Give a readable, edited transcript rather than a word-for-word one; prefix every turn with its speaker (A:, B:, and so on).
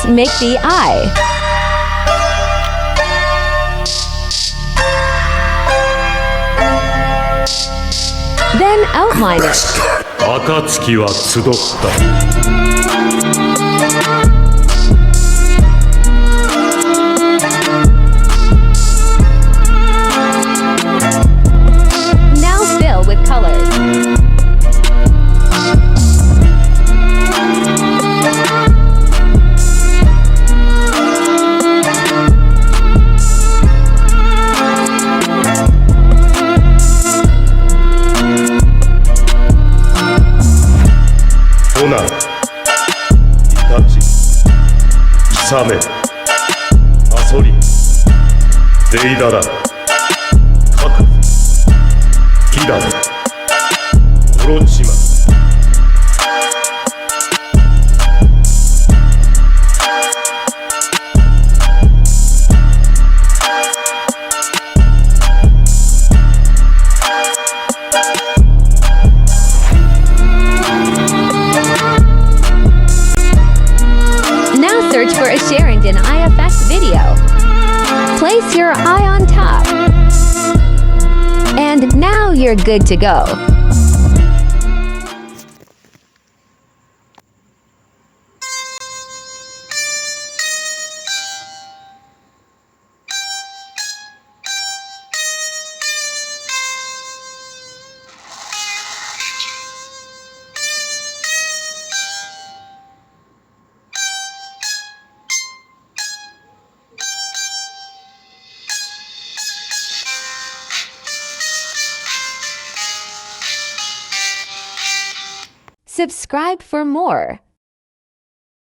A: make the eye. Then outline it.
B: 暁は集った。
A: Now fill with colors.
B: Ona、イタチ、イサメ、アソリ、デイダラ、カク、キダネ、オロチマ。
A: Search for a sharingan eye effect video. Place your eye on top. And now you're good to go. Subscribe for more.